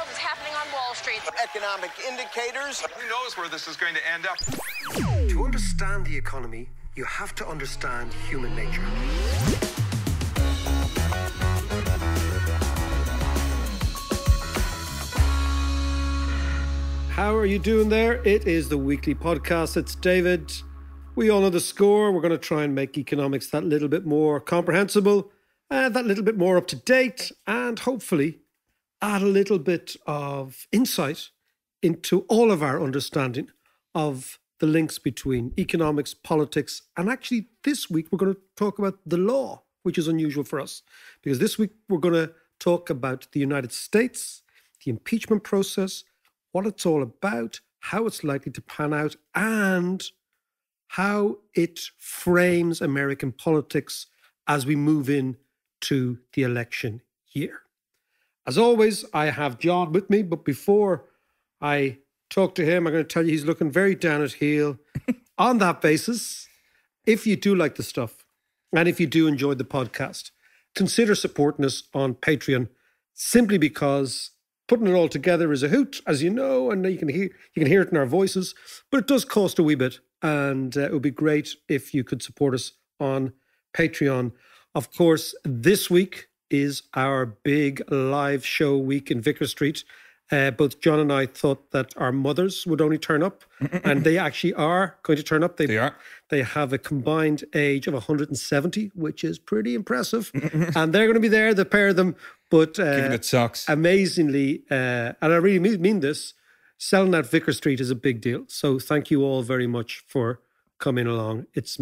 world is happening on Wall Street. Economic indicators. Who knows where this is going to end up? To understand the economy, you have to understand human nature. How are you doing there? It is the weekly podcast. It's David. We all know the score. We're going to try and make economics that little bit more comprehensible, that little bit more up to date, and hopefully add a little bit of insight into all of our understanding of the links between economics, politics, and actually this week we're going to talk about the law, which is unusual for us. Because this week we're going to talk about the United States, the impeachment process, what it's all about, how it's likely to pan out, and how it frames American politics as we move in to the election year. As always, I have John with me, but before I talk to him, I'm going to tell you he's looking very down at heel. On that basis, if you do like the stuff, and if you do enjoy the podcast, consider supporting us on Patreon, simply because putting it all together is a hoot, as you know, and you can hear it in our voices, but it does cost a wee bit, and it would be great if you could support us on Patreon. Of course, this week is our big live show week in Vicar Street. Both John and I thought that our mothers would only turn up, and they actually are going to turn up. They are. They have a combined age of 170, which is pretty impressive. And they're going to be there, the pair of them. But giving it socks. Amazingly, and I really mean this, selling out Vicar Street is a big deal. So thank you all very much for coming along. It's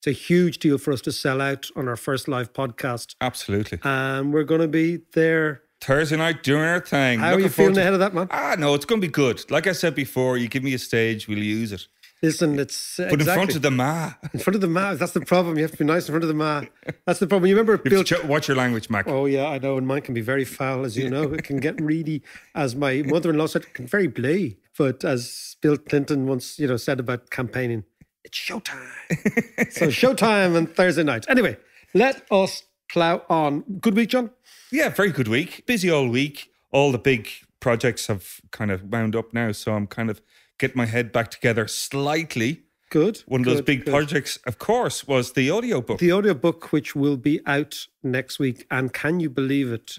a huge deal for us to sell out on our first live podcast. Absolutely. And we're going to be there Thursday night doing our thing. How are you feeling ahead of that, man? No, it's going to be good. Like I said before, you give me a stage, we'll use it. Listen, it's But in front of the ma. In front of the ma. That's the problem. You have to be nice in front of the ma. That's the problem. You remember Bill... Watch your language, Mac. Oh, yeah, I know. And mine can be very foul, as you know. It can get really, as my mother-in-law said, it can very blue. But as Bill Clinton once, said about campaigning, it's showtime. So showtime on Thursday night. Anyway, let us plow on. Good week, John? Yeah, very good week. Busy all week. All the big projects have kind of wound up now, so I'm kind of getting my head back together slightly. Good. One of those big projects, of course, was the audiobook. The audiobook, which will be out next week. And can you believe it?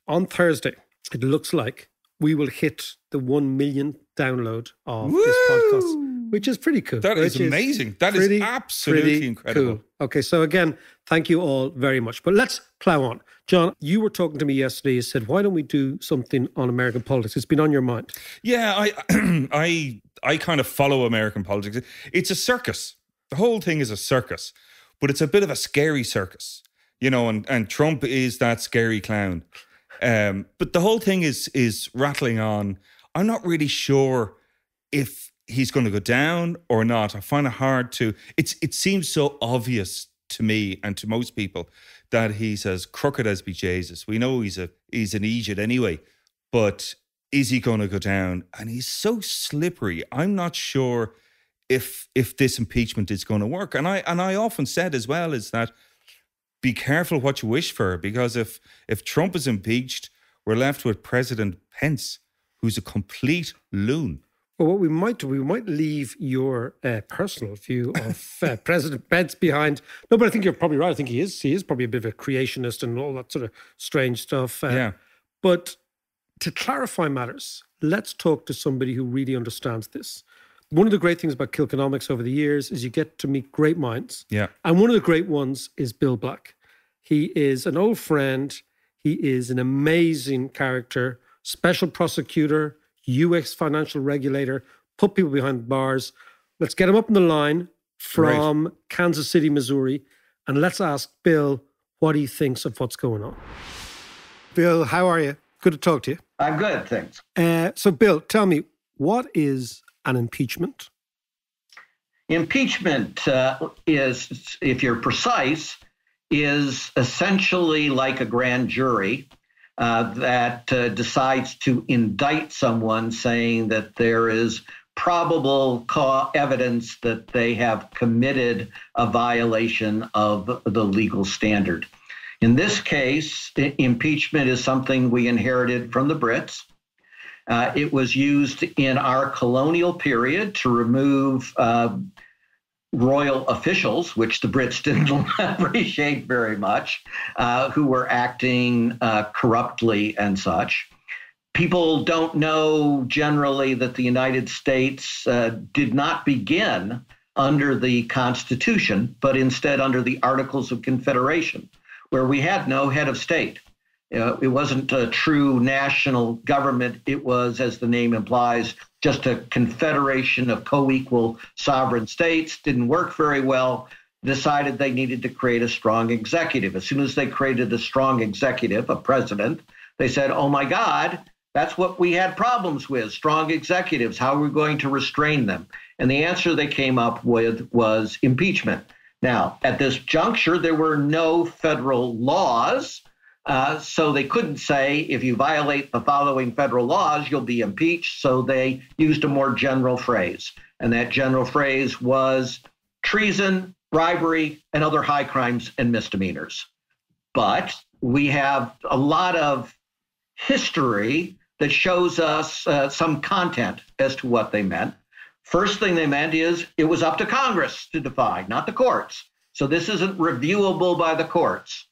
On Thursday, it looks like we will hit the 1 million download of this podcast, which is pretty cool. That is amazing. That is absolutely incredible. Cool. Okay, so again, thank you all very much. But let's plow on. John, you were talking to me yesterday. You said, why don't we do something on American politics? It's been on your mind. Yeah, I kind of follow American politics. It's a circus. The whole thing is a circus, but it's a bit of a scary circus, and Trump is that scary clown. But the whole thing is rattling on. I'm not really sure if he's going to go down or not. I find it hard to... It seems so obvious to me and to most people that he's as crooked as bejesus. We know he's an idiot anyway, but is he going to go down? And he's so slippery. I'm not sure if this impeachment is going to work. And I often said as well is that be careful what you wish for, because if Trump is impeached, we're left with President Pence, who's a complete loon. Well, what we might do, we might leave your personal view of President Pence behind. No, but I think you're probably right. I think he is. He is probably a bit of a creationist and all that sort of strange stuff. Yeah. But to clarify matters, let's talk to somebody who really understands this. One of the great things about Kilconomics over the years is you get to meet great minds. Yeah. And one of the great ones is Bill Black. He is an old friend. He is an amazing character, special prosecutor, US financial regulator, put people behind bars. Let's get him up on the line from Kansas City, Missouri, and let's ask Bill what he thinks of what's going on. Bill, how are you? Good to talk to you. I'm good, thanks. So, Bill, tell me, what is an impeachment? Impeachment is, if you're precise, is essentially like a grand jury that decides to indict someone, saying that there is probable evidence that they have committed a violation of the legal standard. In this case, impeachment is something we inherited from the Brits. It was used in our colonial period to remove royal officials, which the Brits didn't appreciate very much, who were acting corruptly and such. People don't know generally that the United States did not begin under the Constitution, but instead under the Articles of Confederation, where we had no head of state. It wasn't a true national government. It was, as the name implies, just a confederation of co-equal sovereign states. Didn't work very well. Decided they needed to create a strong executive. As soon as they created a strong executive, a president, they said, oh my God, that's what we had problems with, strong executives. How are we going to restrain them? And the answer they came up with was impeachment. Now, at this juncture, there were no federal laws. So they couldn't say, if you violate the following federal laws, you'll be impeached. So they used a more general phrase. And that general phrase was treason, bribery, and other high crimes and misdemeanors. But we have a lot of history that shows us some content as to what they meant. First thing they meant is it was up to Congress to define, not the courts. So this isn't reviewable by the courts.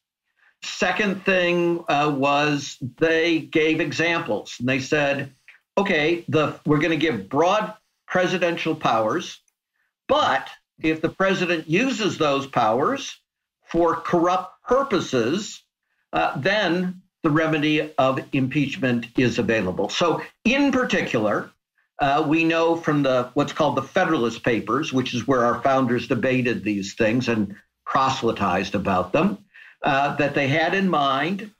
Second thing was they gave examples. And they said, okay, we're going to give broad presidential powers, but if the president uses those powers for corrupt purposes, then the remedy of impeachment is available. So in particular, we know from what's called the Federalist Papers, which is where our founders debated these things and proselytized about them, that they had in mind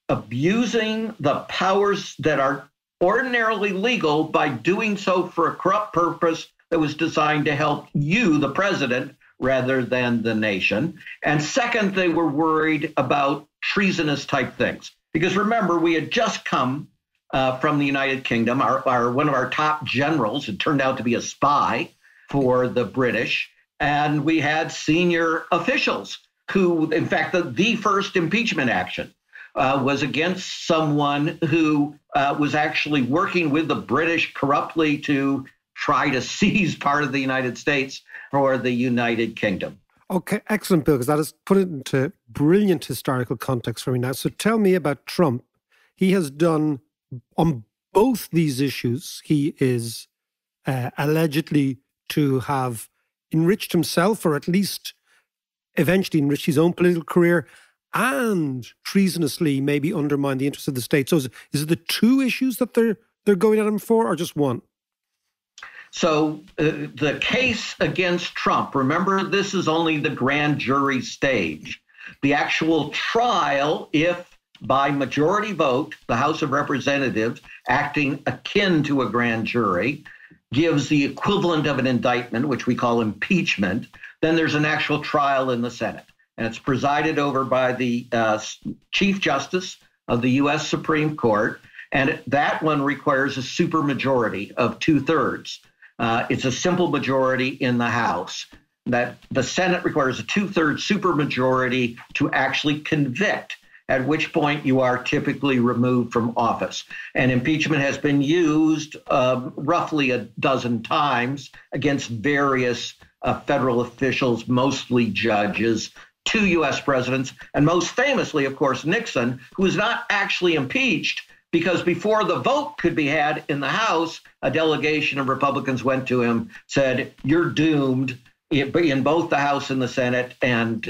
abusing the powers that are ordinarily legal by doing so for a corrupt purpose that was designed to help you, the president, rather than the nation. And second, they were worried about treasonous type things. Because remember, we had just come from the United Kingdom. One of our top generals had turned out to be a spy for the British. And we had senior officials who, in fact, the first impeachment action was against someone who was actually working with the British corruptly to try to seize part of the United States for the United Kingdom. Okay, excellent, Bill, because that has put it into brilliant historical context for me now. So tell me about Trump. He has done, on both these issues, he is allegedly to have enriched himself, or at least eventually enriched his own political career, and treasonously maybe undermine the interests of the state. So is it the two issues that they're going at him for, or just one? So the case against Trump, remember, this is only the grand jury stage. The actual trial, if by majority vote, the House of Representatives, acting akin to a grand jury, gives the equivalent of an indictment, which we call impeachment, then there's an actual trial in the Senate. And it's presided over by the Chief Justice of the U.S. Supreme Court. And that one requires a supermajority of 2/3. It's a simple majority in the House. That the Senate requires a 2/3 supermajority to actually convict, at which point you are typically removed from office. And impeachment has been used roughly a dozen times against various federal officials, mostly judges, 2 U.S. presidents, and most famously, of course, Nixon, who was not actually impeached because before the vote could be had in the House, a delegation of Republicans went to him, said, you're doomed in both the House and the Senate, and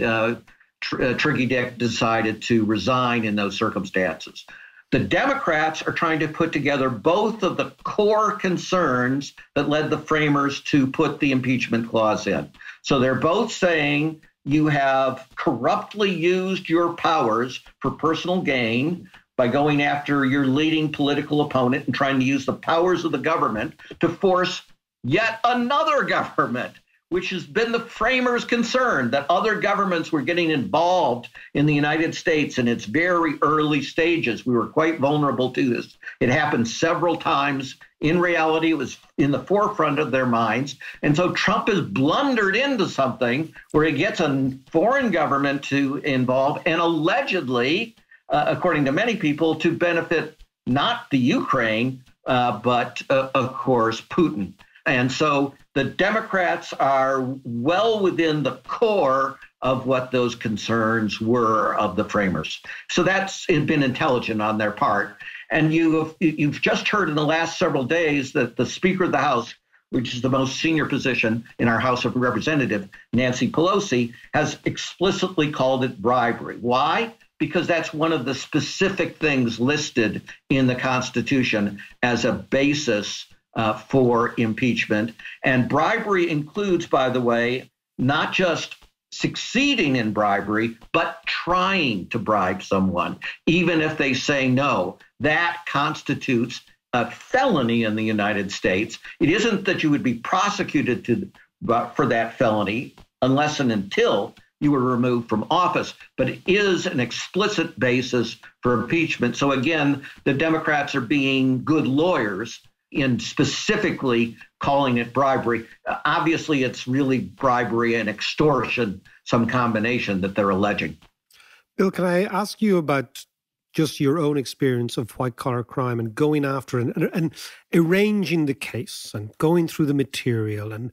Tricky Dick decided to resign in those circumstances. The Democrats are trying to put together both of the core concerns that led the framers to put the impeachment clause in. So they're both saying you have corruptly used your powers for personal gain by going after your leading political opponent and trying to use the powers of the government to force yet another government, which has been the framers' concern, that other governments were getting involved in the United States in its very early stages. We were quite vulnerable to this. It happened several times In reality, it was in the forefront of their minds. And so Trump has blundered into something where he gets a foreign government to involve and allegedly, according to many people, to benefit not the Ukraine, but of course, Putin. And so the Democrats are well within the core of what those concerns were of the framers. So that's been intelligent on their part. And you've just heard in the last several days that the Speaker of the House, which is the most senior position in our House of Representatives, Nancy Pelosi, has explicitly called it bribery. Why? Because that's one of the specific things listed in the Constitution as a basis for impeachment. And bribery includes, by the way, not just succeeding in bribery, but trying to bribe someone, even if they say no. That constitutes a felony in the United States. It isn't that you would be prosecuted for that felony unless and until you were removed from office, but it is an explicit basis for impeachment. So again, the Democrats are being good lawyers in specifically calling it bribery. Obviously, it's really bribery and extortion, some combination that they're alleging. Bill, can I ask you about just your own experience of white-collar crime and going after and arranging the case and going through the material and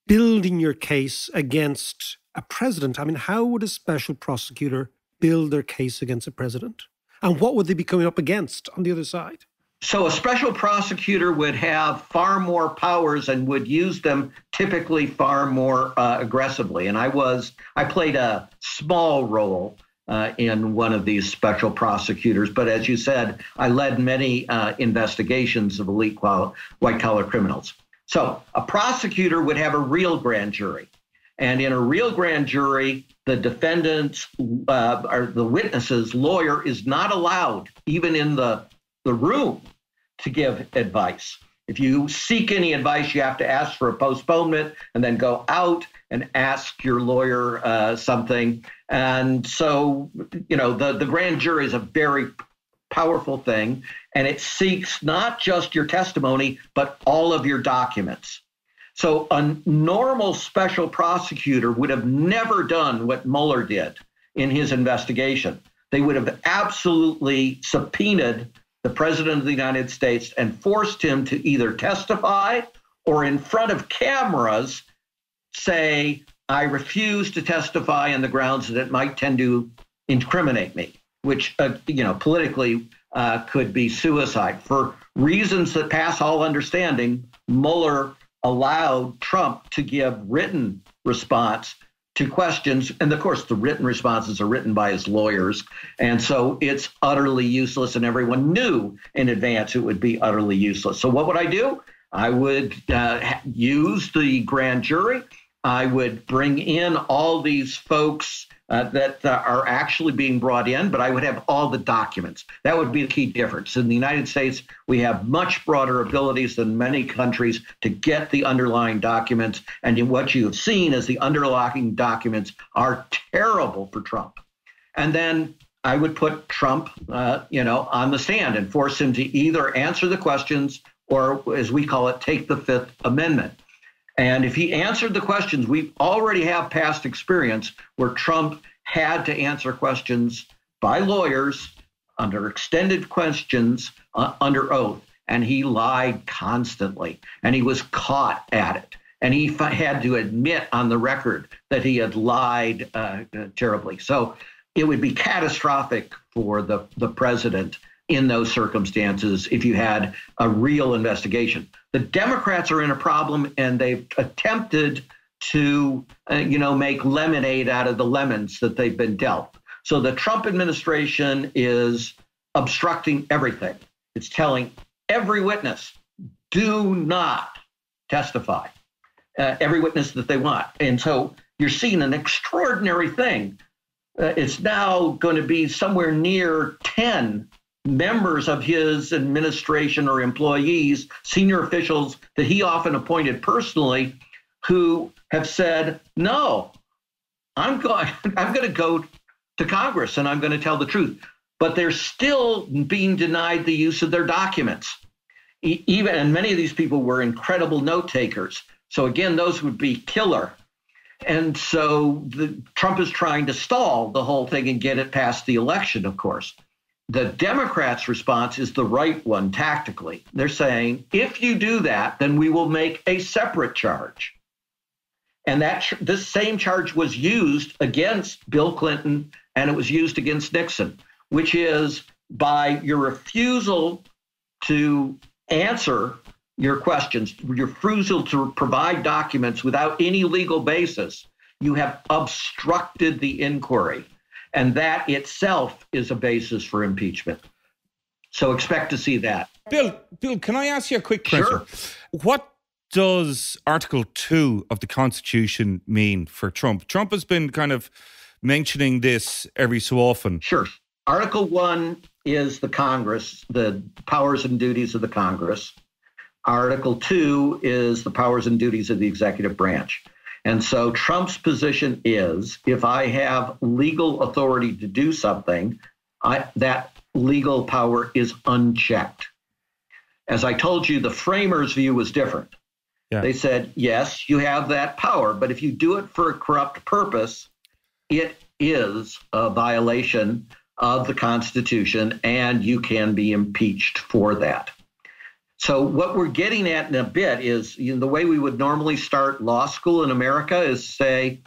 building your case against a president? I mean, how would a special prosecutor build their case against a president? And what would they be coming up against on the other side? So a special prosecutor would have far more powers and would use them typically far more aggressively. And I played a small role in one of these special prosecutors. But as you said, I led many investigations of elite white-collar criminals. So a prosecutor would have a real grand jury. And in a real grand jury, the defendant's or the witness's lawyer is not allowed, even in the room, to give advice. If you seek any advice, you have to ask for a postponement and then go out and ask your lawyer something. And so, the grand jury is a very powerful thing, and it seeks not just your testimony, but all of your documents. So a normal special prosecutor would have never done what Mueller did in his investigation. They would have absolutely subpoenaed the president of the United States and forced him to either testify or in front of cameras say, I refuse to testify on the grounds that it might tend to incriminate me, which, politically could be suicide. For reasons that pass all understanding, Mueller allowed Trump to give written response to questions. And of course, the written responses are written by his lawyers. And so it's utterly useless. And everyone knew in advance it would be utterly useless. So what would I do? I would use the grand jury. I would bring in all these folks that are actually being brought in, but I would have all the documents. That would be the key difference. In the United States, we have much broader abilities than many countries to get the underlying documents. And what you have seen is the underlying documents are terrible for Trump. And then I would put Trump, on the stand and force him to either answer the questions or, as we call it, take the Fifth Amendment. And if he answered the questions, we already have past experience where Trump had to answer questions by lawyers under extended questions under oath. And he lied constantly. And he was caught at it. And he had to admit on the record that he had lied terribly. So it would be catastrophic for the president in those circumstances if you had a real investigation. The Democrats are in a problem, and they've attempted to, make lemonade out of the lemons that they've been dealt. So the Trump administration is obstructing everything. It's telling every witness, do not testify, every witness that they want. And so you're seeing an extraordinary thing. It's now going to be somewhere near 10 members of his administration or employees, senior officials that he often appointed personally, who have said, no, I'm going to go to Congress and I'm going to tell the truth. But they're still being denied the use of their documents. Even, and many of these people were incredible note takers. So again, those would be killer. And so Trump is trying to stall the whole thing and get it past the election, of course. The Democrats' response is the right one tactically. They're saying, if you do that, then we will make a separate charge. And this same charge was used against Bill Clinton, and it was used against Nixon, which is by your refusal to answer your questions, your refusal to provide documents without any legal basis, you have obstructed the inquiry. And that itself is a basis for impeachment. So expect to see that. Bill, can I ask you a quick question? Sure. What does Article 2 of the Constitution mean for Trump? Trump has been kind of mentioning this every so often. Sure. Article 1 is the Congress, the powers and duties of the Congress. Article 2 is the powers and duties of the executive branch. And so Trump's position is, if I have legal authority to do something, that legal power is unchecked. As I told you, the framers' view was different. Yeah. They said, yes, you have that power, but if you do it for a corrupt purpose, it is a violation of the Constitution, and you can be impeached for that. So what we're getting at in a bit is, the way we would normally start law school in America is say,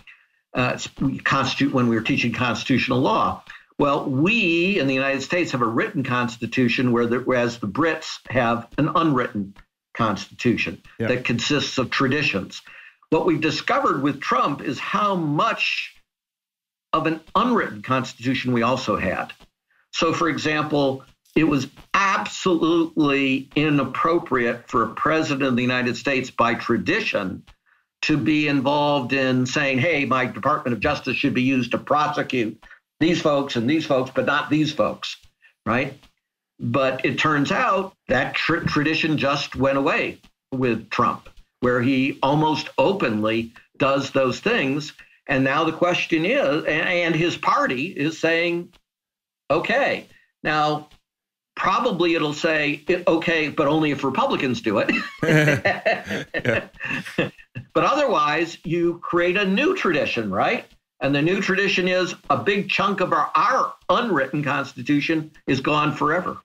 when we were teaching constitutional law. Well, we in the United States have a written constitution, whereas the Brits have an unwritten constitution that consists of traditions. What we've discovered with Trump is how much of an unwritten constitution we also had. So, for example, it was absolutely inappropriate for a president of the United States by tradition to be involved in saying, hey, my Department of Justice should be used to prosecute these folks and these folks, but not these folks, right? But it turns out that tradition just went away with Trump, where he almost openly does those things. And now the question is, and his party is saying, okay, now probably it'll say, okay, but only if Republicans do it. But otherwise, you create a new tradition, right? And the new tradition is a big chunk of our unwritten Constitution is gone forever.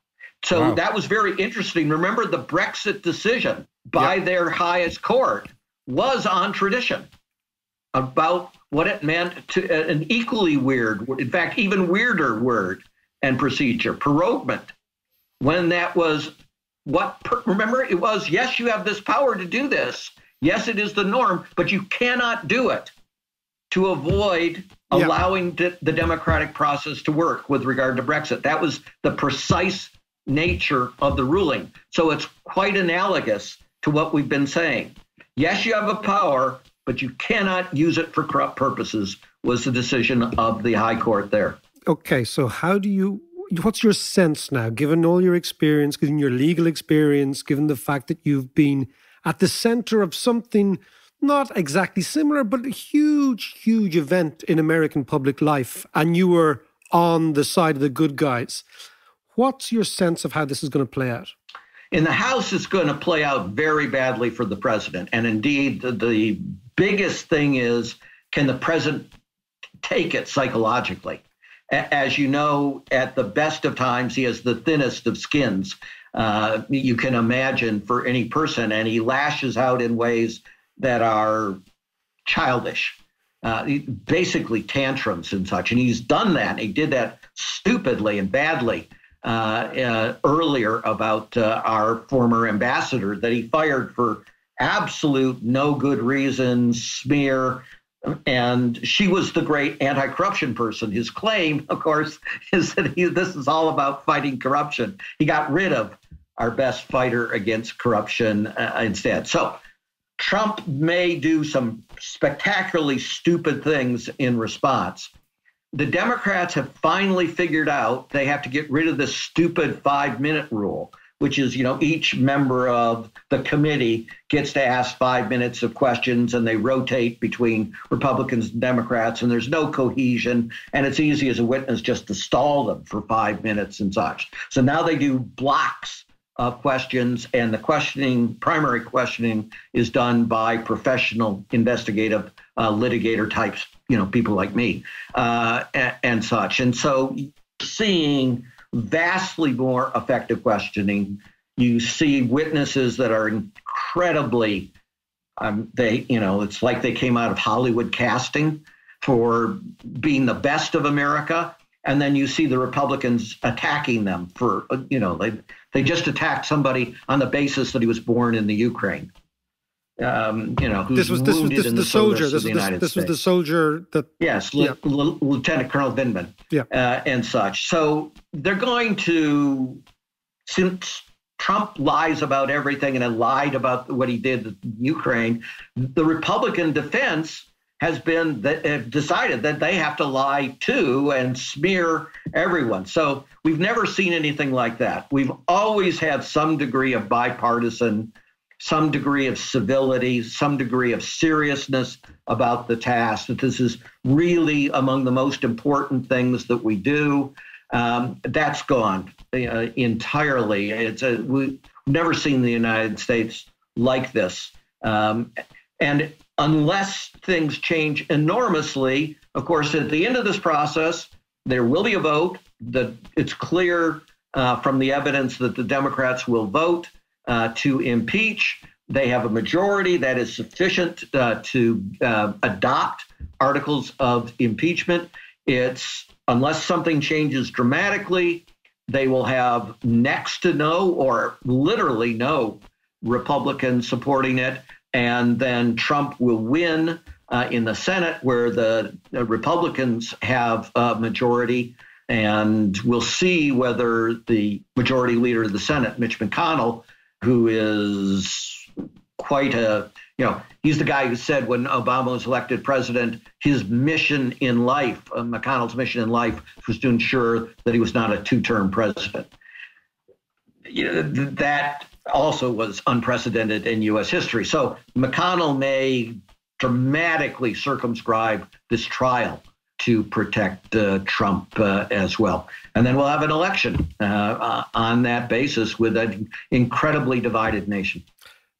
So That was very interesting. Remember, the Brexit decision by their highest court was on tradition about what it meant to an equally weird, in fact, even weirder word and procedure, proroguement. When that was remember, it was, yes, you have this power to do this. Yes, it is the norm, but you cannot do it to avoid allowing the democratic process to work with regard to Brexit. That was the precise nature of the ruling. So it's quite analogous to what we've been saying. Yes, you have a power, but you cannot use it for corrupt purposes, was the decision of the High Court there. Okay, so what's your sense now, given all your experience, given your legal experience, given the fact that you've been at the center of something not exactly similar, but a huge, huge event in American public life, and you were on the side of the good guys. What's your sense of how this is going to play out? In the House, it's going to play out very badly for the president. And indeed, the biggest thing is, can the president take it psychologically? As you know, at the best of times, he has the thinnest of skins you can imagine for any person, and he lashes out in ways that are childish, basically tantrums and such. And he's done that. He did that stupidly and badly earlier about our former ambassador that he fired for absolute no good reason, smear. And she was the great anti-corruption person. His claim, of course, is that this is all about fighting corruption. He got rid of our best fighter against corruption instead. So Trump may do some spectacularly stupid things in response. The Democrats have finally figured out they have to get rid of this stupid 5-minute rule, which is, each member of the committee gets to ask 5 minutes of questions, and they rotate between Republicans and Democrats, and there's no cohesion, and it's easy as a witness just to stall them for 5 minutes and such. So now they do blocks questions, and the primary questioning is done by professional investigative litigator types, people like me and such. And so seeing vastly more effective questioning, you see witnesses that are incredibly, it's like they came out of Hollywood casting for being the best of America. And then you see the Republicans attacking them for, they just attacked somebody on the basis that he was born in the Ukraine. Who's wounded in the soldier. service of the United States. This was the soldier that. Yes, Lieutenant Colonel Vindman, and such. So they're going to, since Trump lies about everything and lied about what he did in Ukraine, the Republican defense has been decided that they have to lie too and smear everyone. So we've never seen anything like that. We've always had some degree of bipartisan, some degree of civility, some degree of seriousness about the task, that this is really among the most important things that we do. That's gone entirely. We've never seen the United States like this. And unless things change enormously, of course, at the end of this process, there will be a vote. It's clear from the evidence that the Democrats will vote to impeach. They have a majority that is sufficient to adopt articles of impeachment. It's unless something changes dramatically, they will have next to no or literally no Republicans supporting it. And then Trump will win in the Senate, where the Republicans have a majority. And we'll see whether the majority leader of the Senate, Mitch McConnell, who is quite he's the guy who said when Obama was elected president, his mission in life, McConnell's mission in life, was to ensure that he was not a two-term president. That also was unprecedented in U.S. history. So McConnell may dramatically circumscribe this trial to protect Trump as well. And then we'll have an election on that basis with an incredibly divided nation.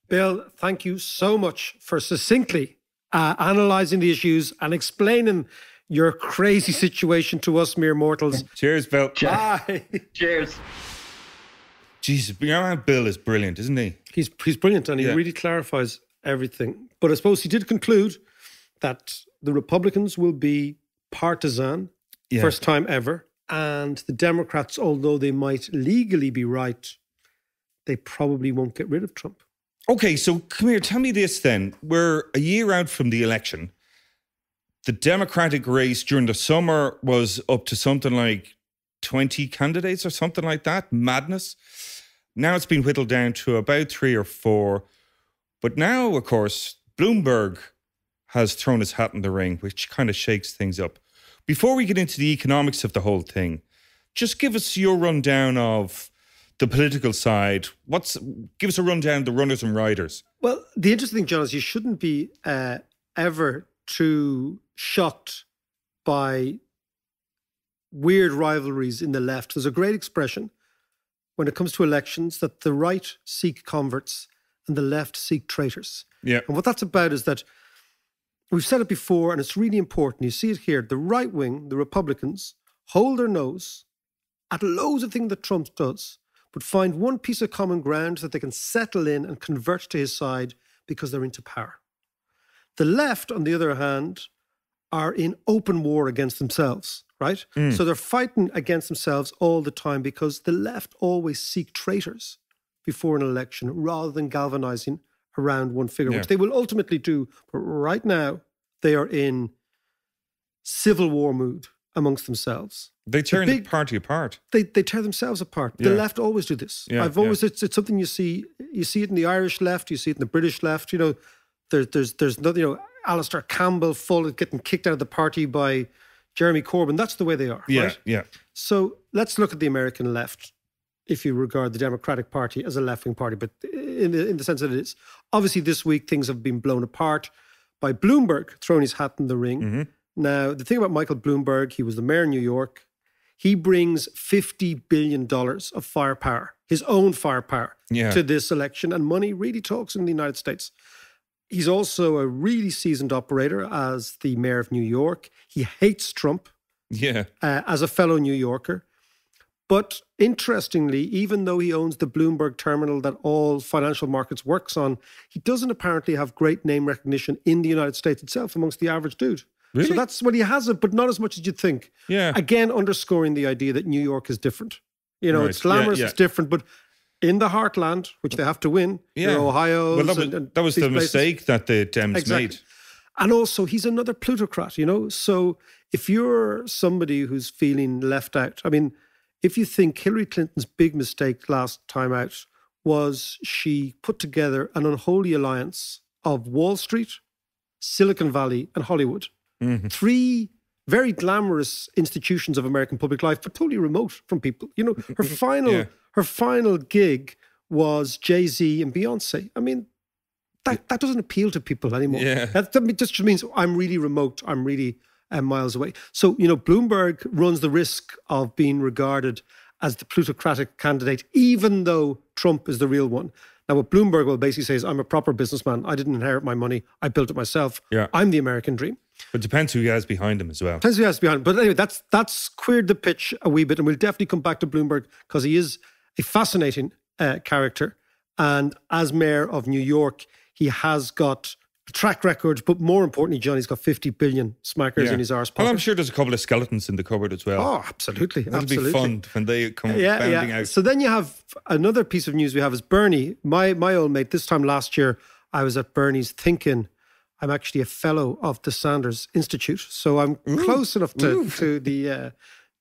Bill, thank you so much for succinctly analysing the issues and explaining your crazy situation to us mere mortals. Cheers, Bill. Bye. Cheers. Jesus, your man Bill is brilliant, isn't he? He's brilliant, and he really clarifies everything. But I suppose he did conclude that the Republicans will be partisan, first time ever, and the Democrats, although they might legally be right, they probably won't get rid of Trump. Okay, so come here, tell me this then. We're a year out from the election. The Democratic race during the summer was up to something like 20 candidates or something like that. Madness. Now it's been whittled down to about 3 or 4. But now, of course, Bloomberg has thrown his hat in the ring, which kind of shakes things up. Before we get into the economics of the whole thing, just give us your rundown of the political side. Give us a rundown of the runners and riders. Well, the interesting thing, John, is you shouldn't be ever too shocked by weird rivalries in the left. There's a great expression when it comes to elections that the right seek converts and the left seek traitors. Yeah. And what that's about is that we've said it before, and it's really important. You see it here. The right wing, the Republicans, hold their nose at loads of things that Trump does, but find one piece of common ground that they can settle in and convert to his side because they're into power. The left, on the other hand, are in open war against themselves, right? So they're fighting against themselves all the time because the left always seek traitors before an election rather than galvanizing around one figure, which they will ultimately do. But right now, they are in civil war mood amongst themselves. They tear the party apart. They tear themselves apart. The left always do this. I've always it's something you see it in the Irish left, you see it in the British left. There's nothing, Alistair Campbell getting kicked out of the party by Jeremy Corbyn. That's the way they are. Right? Yeah. So let's look at the American left, if you regard the Democratic Party as a left-wing party, but in the sense that it is. Obviously, this week, things have been blown apart by Bloomberg throwing his hat in the ring. Now, the thing about Michael Bloomberg, he was the mayor of New York. He brings $50 billion of firepower, his own firepower, to this election. And money really talks in the United States. He's also a really seasoned operator as the mayor of New York. He hates Trump as a fellow New Yorker. But interestingly, even though he owns the Bloomberg terminal that all financial markets works on, he doesn't apparently have great name recognition in the United States itself amongst the average dude. Really? So that's what he has it, but not as much as you'd think. Yeah. Again, underscoring the idea that New York is different. It's glamorous, it's different, but in the heartland, which they have to win, Ohio. Well, that was the mistake that the Dems made. And also, he's another plutocrat, So if you're somebody who's feeling left out, I mean, if you think Hillary Clinton's big mistake last time out was she put together an unholy alliance of Wall Street, Silicon Valley, and Hollywood. Mm-hmm. 3 very glamorous institutions of American public life, but totally remote from people. Her final gig was Jay-Z and Beyonce. I mean, that doesn't appeal to people anymore. Yeah. That just means I'm really remote. I'm really miles away. So, Bloomberg runs the risk of being regarded as the plutocratic candidate, even though Trump is the real one. Now, what Bloomberg will basically say is, I'm a proper businessman. I didn't inherit my money. I built it myself. Yeah. I'm the American dream. But it depends who he has behind him as well. Depends who he has behind him. But anyway, that's queered the pitch a wee bit. And we'll definitely come back to Bloomberg because he is a fascinating character. And as mayor of New York, he has got a track record, but more importantly, John, he's got 50 billion smackers in his arse pocket. Well, I'm sure there's a couple of skeletons in the cupboard as well. Oh, absolutely. That'll be fun when they come bounding out. So then you have another piece of news we have is Bernie, my old mate. This time last year, I was at Bernie's thinking I'm actually a fellow of the Sanders Institute. So I'm close enough to the...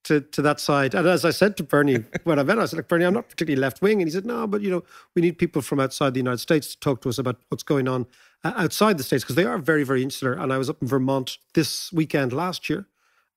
To that side. And as I said to Bernie when I met him, I said, look, Bernie, I'm not particularly left-wing. And he said, no, but, we need people from outside the United States to talk to us about what's going on outside the States, because they are very, very insular. And I was up in Vermont this weekend last year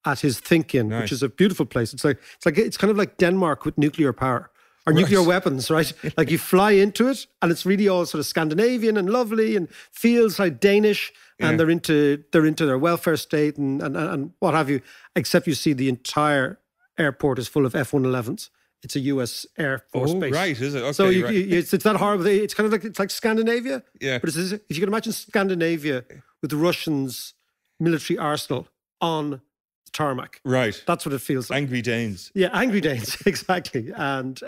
at his Think-In, which is a beautiful place. It's kind of like Denmark with nuclear power. Or nuclear weapons, right? Like you fly into it and it's really all sort of Scandinavian and lovely and feels like Danish and they're into their welfare state and what have you, except you see the entire airport is full of F-111s. It's a US Air Force base. Right, is it? Okay, so it's that horrible. It's kind of like, it's like Scandinavia. Yeah. But if you can imagine Scandinavia with the Russians' military arsenal on the tarmac. Right. That's what it feels like. Angry Danes. Yeah, Angry Danes, exactly. And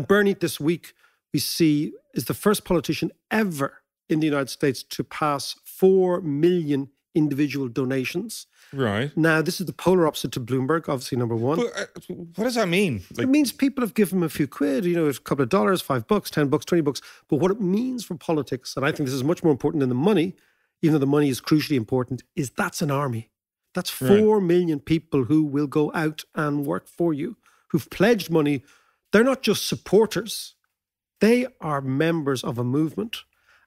Bernie this week, we see, is the first politician ever in the United States to pass 4 million individual donations. Right. Now, this is the polar opposite to Bloomberg, obviously, number one. But what does that mean? It means people have given him a few quid, a couple of dollars, $5, $10, $20. But what it means for politics, and I think this is much more important than the money, even though the money is crucially important, is that's an army. That's 4 million people who will go out and work for you, who've pledged money. They're not just supporters. They are members of a movement.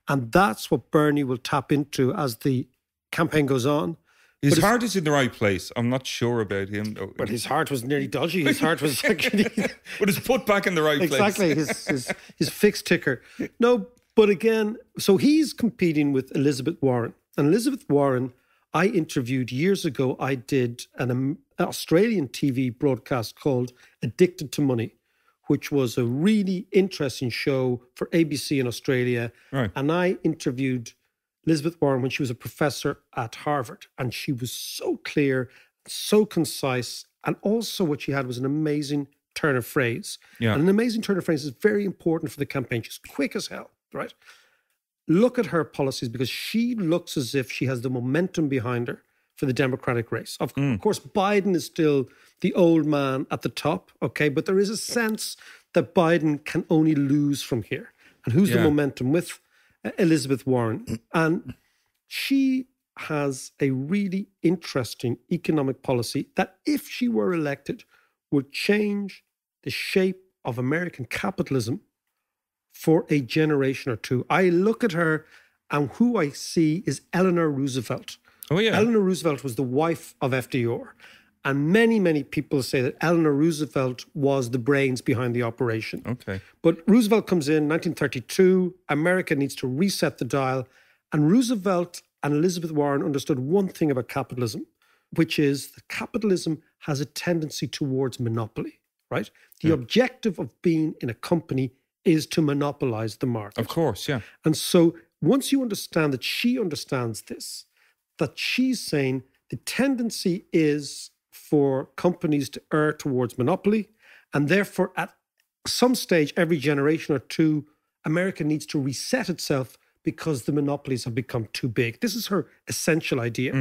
And that's what Bernie will tap into as the campaign goes on. His heart is in the right place. I'm not sure about him, though. But his heart was nearly dodgy. His heart was actually... But it's put back in the right place. Exactly, his fixed ticker. No, but again, so he's competing with Elizabeth Warren. And Elizabeth Warren, I interviewed years ago. I did an Australian TV broadcast called Addicted to Money, which was a really interesting show for ABC in Australia. Right. And I interviewed Elizabeth Warren when she was a professor at Harvard. And she was so clear, so concise. And also what she had was an amazing turn of phrase. Yeah. And an amazing turn of phrase is very important for the campaign. She's quick as hell, right? Look at her policies because she looks as if she has the momentum behind her for the Democratic race. Of course, Biden is still the old man at the top, okay? But there is a sense that Biden can only lose from here. And who's the momentum with? Elizabeth Warren. And she has a really interesting economic policy that, if she were elected, would change the shape of American capitalism for a generation or two. I look at her and who I see is Eleanor Roosevelt. Oh, yeah. Eleanor Roosevelt was the wife of FDR. And many, many people say that Eleanor Roosevelt was the brains behind the operation. Okay. But Roosevelt comes in 1932. America needs to reset the dial. And Roosevelt and Elizabeth Warren understood one thing about capitalism, which is that capitalism has a tendency towards monopoly, right? The objective of being in a company is to monopolize the market. Of course, yeah. And so once you understand that she understands this, that she's saying the tendency is for companies to err towards monopoly, and therefore at some stage, every generation or two, America needs to reset itself because the monopolies have become too big. This is her essential idea.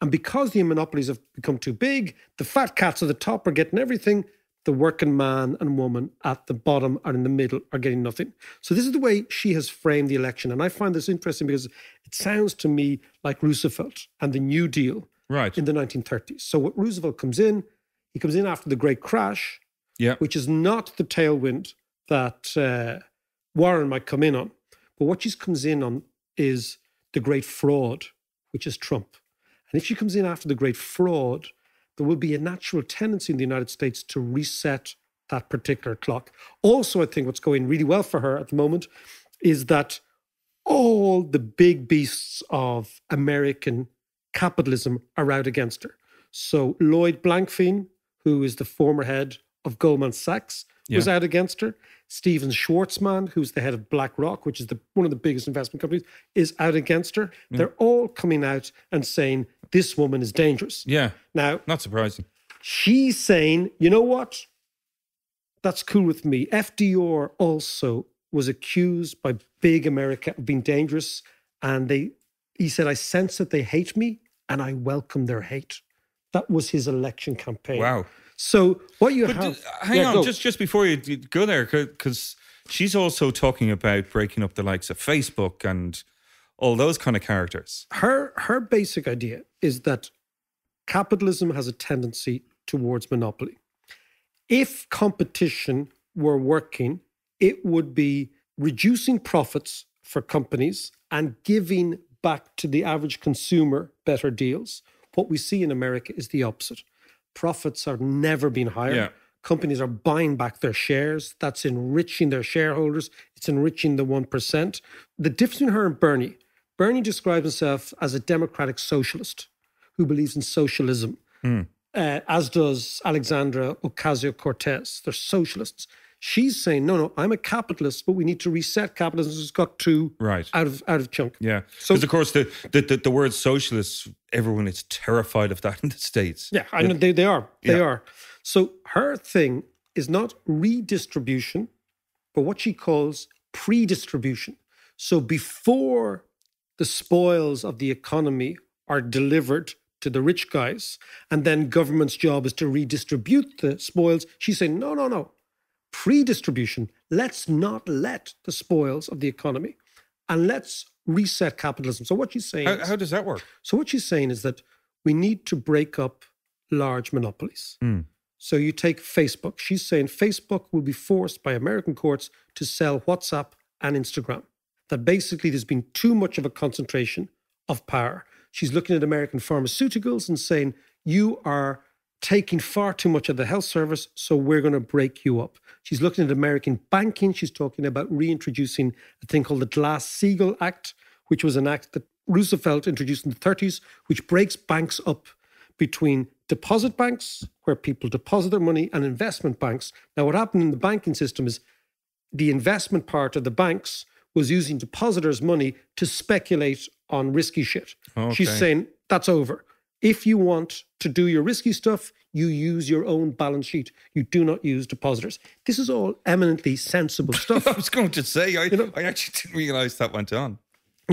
And because the monopolies have become too big, the fat cats at the top are getting everything. The working man and woman at the bottom or in the middle are getting nothing. So this is the way she has framed the election. And I find this interesting because it sounds to me like Roosevelt and the New Deal in the 1930s. So what Roosevelt comes in, he comes in after the Great Crash, which is not the tailwind that Warren might come in on. But what she comes in on is the great fraud, which is Trump. And if she comes in after the great fraud, there will be a natural tendency in the United States to reset that particular clock. Also, I think what's going really well for her at the moment is that all the big beasts of American capitalism are out against her. So Lloyd Blankfein, who is the former head of Goldman Sachs, was out against her. Steven Schwarzman, who's the head of BlackRock, which is one of the biggest investment companies, is out against her. They're all coming out and saying, this woman is dangerous. Yeah. Now, not surprising. She's saying, you know what? That's cool with me. FDR also was accused by big America of being dangerous. And he said, I sense that they hate me and I welcome their hate. That was his election campaign. Wow. So what you have... Hang on, just before you go there, because she's also talking about breaking up the likes of Facebook and all those kind of characters. Her basic idea is that capitalism has a tendency towards monopoly. If competition were working, it would be reducing profits for companies and giving back to the average consumer better deals. What we see in America is the opposite. Profits are never been higher. Yeah. Companies are buying back their shares. That's enriching their shareholders. It's enriching the 1%. The difference between her and Bernie describes himself as a democratic socialist who believes in socialism, as does Alexandra Ocasio-Cortez. They're socialists. She's saying, no, I'm a capitalist, but we need to reset capitalism. It's got too out of chunk. Yeah. Because, of course, the word socialist, everyone is terrified of that in the States. Yeah, I know they are. They are. So her thing is not redistribution, but what she calls pre-distribution. So before the spoils of the economy are delivered to the rich guys, and then government's job is to redistribute the spoils, she's saying, no. Pre-distribution, let's not let the spoils of the economy, and let's reset capitalism. So what she's saying how does that work? So what she's saying is that we need to break up large monopolies. So you take Facebook. She's saying Facebook will be forced by American courts to sell WhatsApp and Instagram. That basically there's been too much of a concentration of power. She's looking at American pharmaceuticals and saying, you are taking far too much of the health service, so we're going to break you up. She's looking at American banking. She's talking about reintroducing a thing called the Glass-Steagall Act, which was an act that Roosevelt introduced in the 30s, which breaks banks up between deposit banks, where people deposit their money, and investment banks. Now, what happened in the banking system is the investment part of the banks was using depositors' money to speculate on risky shit. Okay. She's saying, that's over. If you want to do your risky stuff, you use your own balance sheet. You do not use depositors. This is all eminently sensible stuff. I was going to say, I actually didn't realise that went on.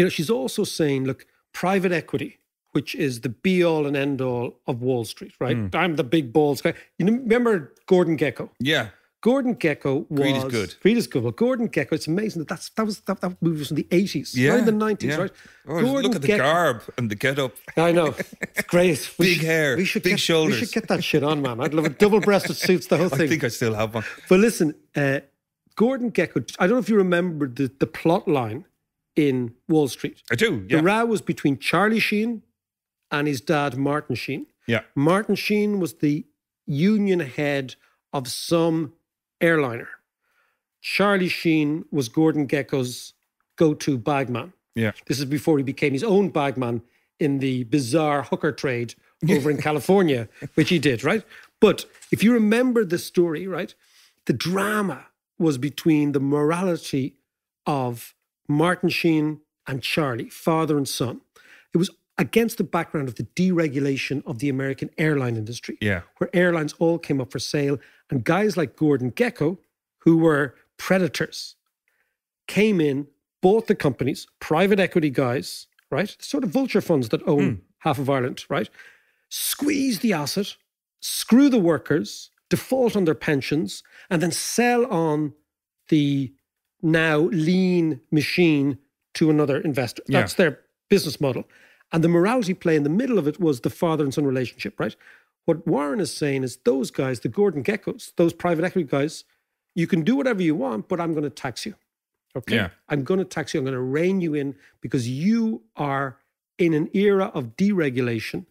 She's also saying, look, private equity, which is the be-all and end-all of Wall Street, right? I'm the big balls guy. You remember Gordon Gekko? Yeah. Gordon Gekko was... Greed is good. Greed is good. Well, Gordon Gekko, it's amazing that movie was from the 80s, yeah, right in the 90s, right? Oh, look at the garb and the get-up. I know. It's great. Big hair, big shoulders. We should get that shit on, man. I'd love a double-breasted suits, the whole thing. I think I still have one. But listen, Gordon Gekko, I don't know if you remember the plot line in Wall Street. I do, yeah. The row was between Charlie Sheen and his dad, Martin Sheen. Yeah. Martin Sheen was the union head of some airliner. Charlie Sheen was Gordon Gekko's go-to bagman. Yeah. This is before he became his own bagman in the bizarre hooker trade over in California, which he did, right? But if you remember the story, right, the drama was between the morality of Martin Sheen and Charlie, father and son. It was against the background of the deregulation of the American airline industry, where airlines all came up for sale, and guys like Gordon Gekko, who were predators, came in, bought the companies, private equity guys, right? Sort of vulture funds that own half of Ireland, right? Squeeze the asset, screw the workers, default on their pensions, and then sell on the now lean machine to another investor. That's their business model. And the morality play in the middle of it was the father and son relationship, right? What Warren is saying is those guys, the Gordon Geckos, those private equity guys, you can do whatever you want, but I'm going to tax you. Okay? Yeah. I'm going to tax you. I'm going to rein you in because you are in an era of deregulation.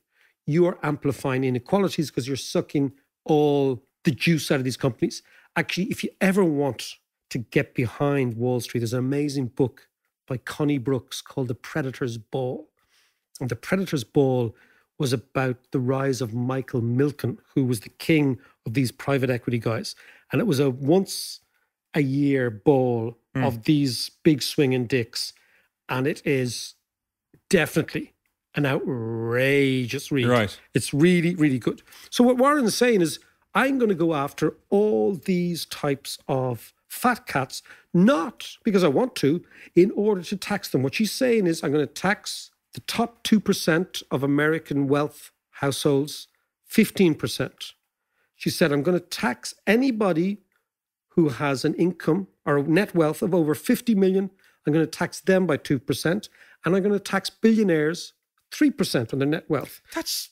You are amplifying inequalities because you're sucking all the juice out of these companies. Actually, if you ever want to get behind Wall Street, there's an amazing book by Connie Brooks called The Predator's Ball. And The Predator's Ball was about the rise of Michael Milken, who was the king of these private equity guys. And it was a once-a-year ball of these big swinging dicks. And it is definitely an outrageous read. Right. It's really, really good. So what Warren is saying is, I'm going to go after all these types of fat cats, not because I want to, in order to tax them. What she's saying is, I'm going to tax the top 2% of American wealth households 15%. She said, I'm going to tax anybody who has an income or a net wealth of over 50 million. I'm going to tax them by 2%. And I'm going to tax billionaires 3% on their net wealth. That's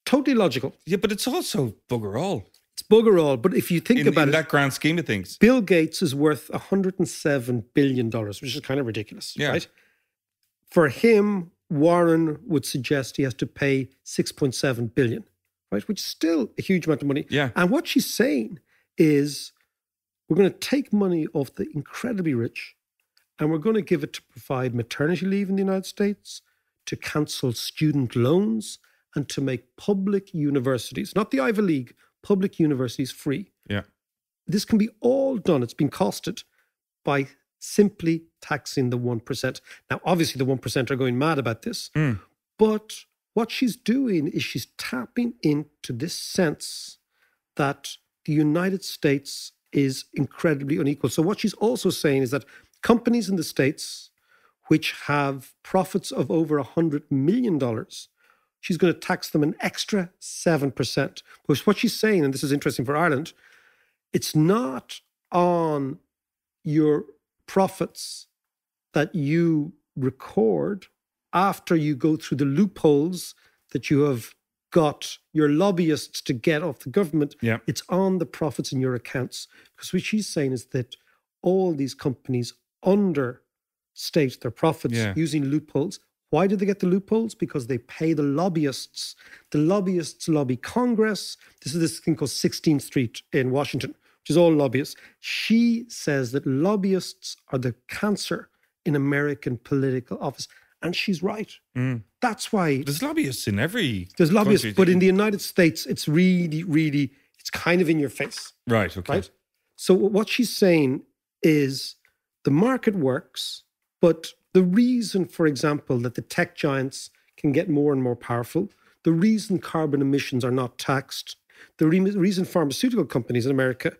totally logical. Yeah, but it's also bugger all. It's bugger all. But if you think about in it, that grand scheme of things, Bill Gates is worth $107 billion, which is kind of ridiculous, right? For him, Warren would suggest he has to pay $6.7 billion, right? Which is still a huge amount of money. Yeah. And what she's saying is, we're going to take money off the incredibly rich and we're going to give it to provide maternity leave in the United States, to cancel student loans, and to make public universities, not the Ivy League, public universities free. Yeah. This can be all done. It's been costed by simply taxing the 1%. Now, obviously, the 1% are going mad about this. But what she's doing is she's tapping into this sense that the United States is incredibly unequal. So what she's also saying is that companies in the States which have profits of over $100 million, she's going to tax them an extra 7%. But what she's saying, and this is interesting for Ireland, it's not on your profits that you record after you go through the loopholes that you have got your lobbyists to get off the government. Yeah. It's on the profits in your accounts. Because what she's saying is that all these companies understate their profits using loopholes. Why do they get the loopholes? Because they pay the lobbyists. The lobbyists lobby Congress. This is this thing called 16th Street in Washington, which is all lobbyists. She says that lobbyists are the cancer in American political office. And she's right. That's why... There's lobbyists in every... There's lobbyists, country. but in the United States, it's really, really... It's kind of in your face. Right, okay. Right? So what she's saying is the market works, but the reason, for example, that the tech giants can get more and more powerful, the reason carbon emissions are not taxed, the reason pharmaceutical companies in America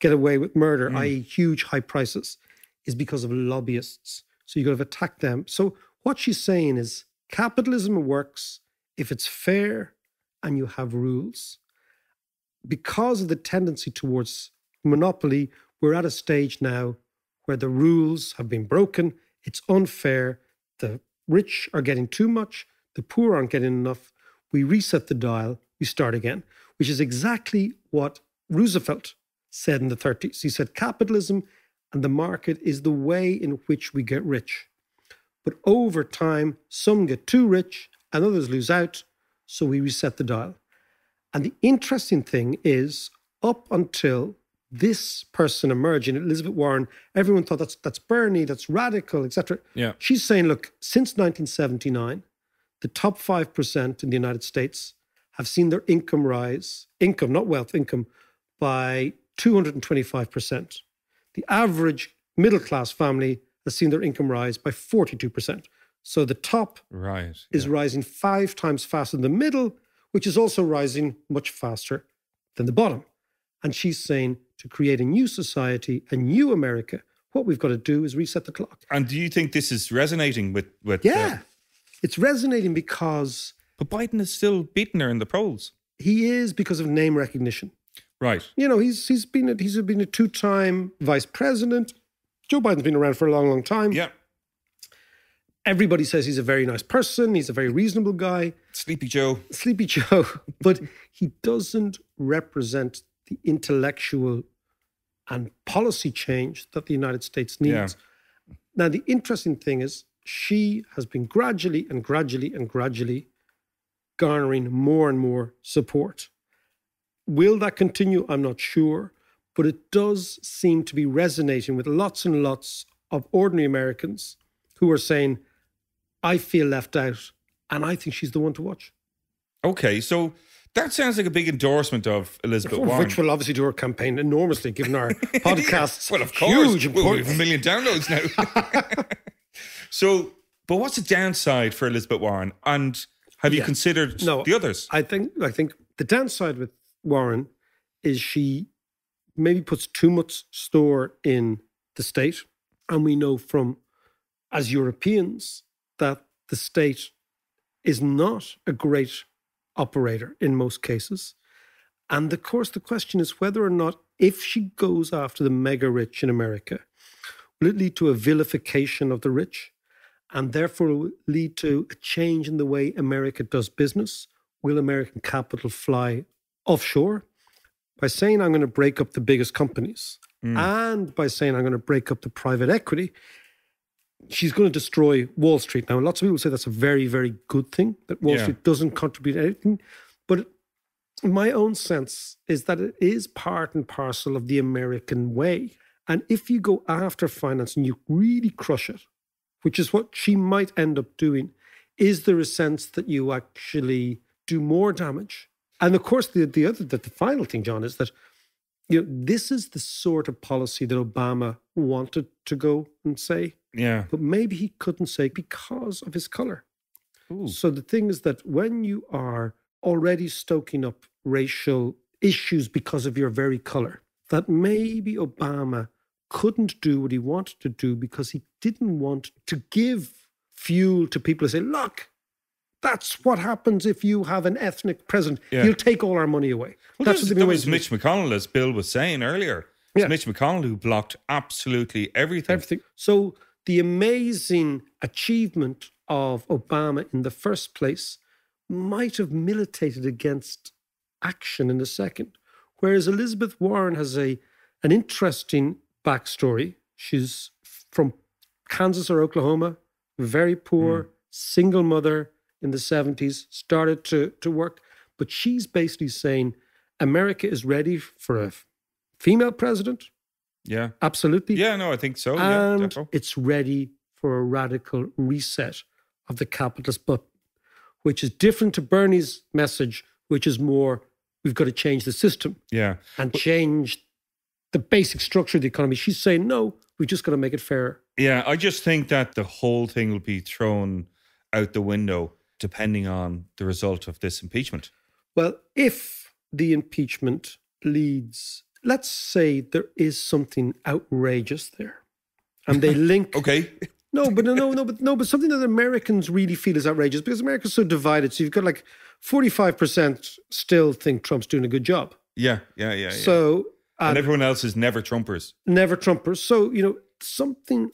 get away with murder, i.e. huge high prices, is because of lobbyists. So you've got to attack them. So what she's saying is capitalism works if it's fair and you have rules. Because of the tendency towards monopoly, we're at a stage now where the rules have been broken. It's unfair. The rich are getting too much. The poor aren't getting enough. We reset the dial. We start again, which is exactly what Roosevelt said in the 30s. He said capitalism and the market is the way in which we get rich. But over time, some get too rich and others lose out. So we reset the dial. And the interesting thing is, up until this person emerging, Elizabeth Warren, everyone thought that's Bernie, that's radical, etc. Yeah. She's saying, look, since 1979, the top 5% in the United States have seen their income rise, income, not wealth, income, by 225%. The average middle-class family has seen their income rise by 42%. So the top is rising 5 times faster than the middle, which is also rising much faster than the bottom. And she's saying to create a new society, a new America, what we've got to do is reset the clock. And do you think this is resonating with Yeah, it's resonating because... But Biden is still beating her in the polls. He is, because of name recognition. Right. You know, he's been a 2-time vice president. Joe Biden's been around for a long, long time. Yeah. Everybody says he's a very nice person. He's a very reasonable guy. Sleepy Joe. Sleepy Joe. But he doesn't represent the intellectual and policy change that the United States needs. Yeah. Now, the interesting thing is she has been gradually garnering more and more support. Will that continue? I'm not sure. But it does seem to be resonating with lots and lots of ordinary Americans who are saying, I feel left out, and I think she's the one to watch. Okay, so that sounds like a big endorsement of Elizabeth Warren. Which will obviously do her campaign enormously, given our podcasts. Well, of course. We have 1 million downloads now. So, but what's the downside for Elizabeth Warren? And have you considered the others? I think the downside with Warren is she maybe puts too much store in the state. And we know from, as Europeans, that the state is not a great operator in most cases. And of course, the question is whether or not, if she goes after the mega rich in America, will it lead to a vilification of the rich? And therefore will lead to a change in the way America does business? Will American capital fly offshore? By saying I'm going to break up the biggest companies and by saying I'm going to break up the private equity, she's going to destroy Wall Street. Now, lots of people say that's a very, very good thing, that Wall Street doesn't contribute anything. But my own sense is that it is part and parcel of the American way. And if you go after finance and you really crush it, which is what she might end up doing, is there a sense that you actually do more damage? And of course, the final thing, John, is that this is the sort of policy that Obama wanted to go and say. Yeah. But maybe he couldn't say because of his color. Ooh. So the thing is that when you are already stoking up racial issues because of your very color, that maybe Obama couldn't do what he wanted to do because he didn't want to give fuel to people to say, look, that's what happens if you have an ethnic president. Yeah. He'll take all our money away. Well, that's that was Mitch McConnell, as Bill was saying earlier. It's Mitch McConnell who blocked absolutely everything. So the amazing achievement of Obama in the first place might have militated against action in the second. Whereas Elizabeth Warren has an interesting backstory. She's from Kansas or Oklahoma, very poor, single mother in the 70s, started to work. But she's basically saying America is ready for a female president. Yeah. Absolutely. Yeah, no, I think so. And it's ready for a radical reset of the capitalist button, which is different to Bernie's message, which is more, we've got to change the system. Yeah. And change the basic structure of the economy. She's saying, no, we've just got to make it fairer. Yeah, I just think that the whole thing will be thrown out the window depending on the result of this impeachment. Well, if the impeachment leads, let's say there is something outrageous there, and they link. Okay. But something that Americans really feel is outrageous because America's so divided. So you've got like 45% still think Trump's doing a good job. Yeah. So and everyone else is never Trumpers. Never Trumpers. So something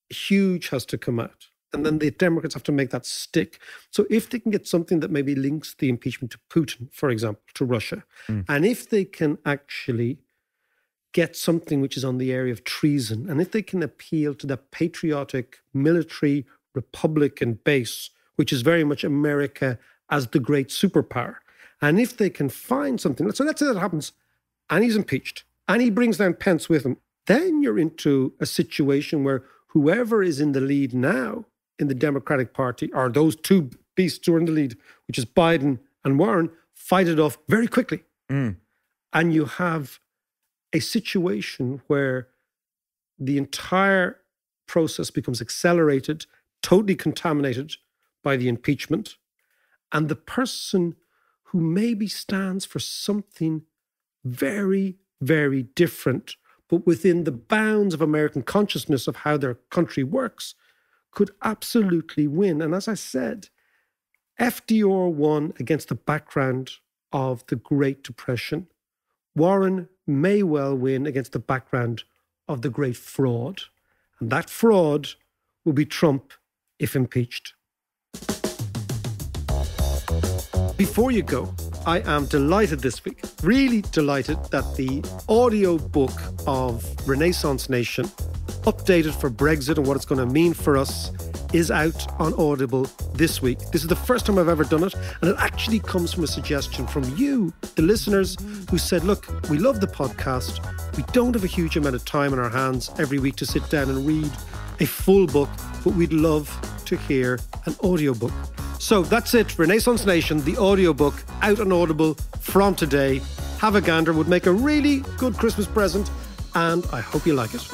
huge has to come out. And then the Democrats have to make that stick. So if they can get something that maybe links the impeachment to Putin, for example, to Russia, and if they can actually get something which is on the area of treason, and if they can appeal to that patriotic military Republican base, which is very much America as the great superpower, and if they can find something, so let's say that happens, and he's impeached, and he brings down Pence with him, then you're into a situation where whoever is in the lead now in the Democratic Party, or those two beasts who are in the lead, which is Biden and Warren, fight it off very quickly. And you have a situation where the entire process becomes accelerated, totally contaminated by the impeachment. And the person who maybe stands for something very, very different, but within the bounds of American consciousness of how their country works, could absolutely win. And as I said, FDR won against the background of the Great Depression. Warren may well win against the background of the great fraud. And that fraud will be Trump if impeached. Before you go, I am delighted this week, really delighted that the audio book of Renaissance Nation, updated for Brexit and what it's going to mean for us, is out on Audible this week. This is the first time I've ever done it, and it actually comes from a suggestion from you, the listeners, who said, look, we love the podcast. We don't have a huge amount of time on our hands every week to sit down and read a full book, but we'd love to hear an audiobook. So that's it, Renaissance Nation, the audiobook, out on Audible from today. Have a gander, would make a really good Christmas present, and I hope you like it.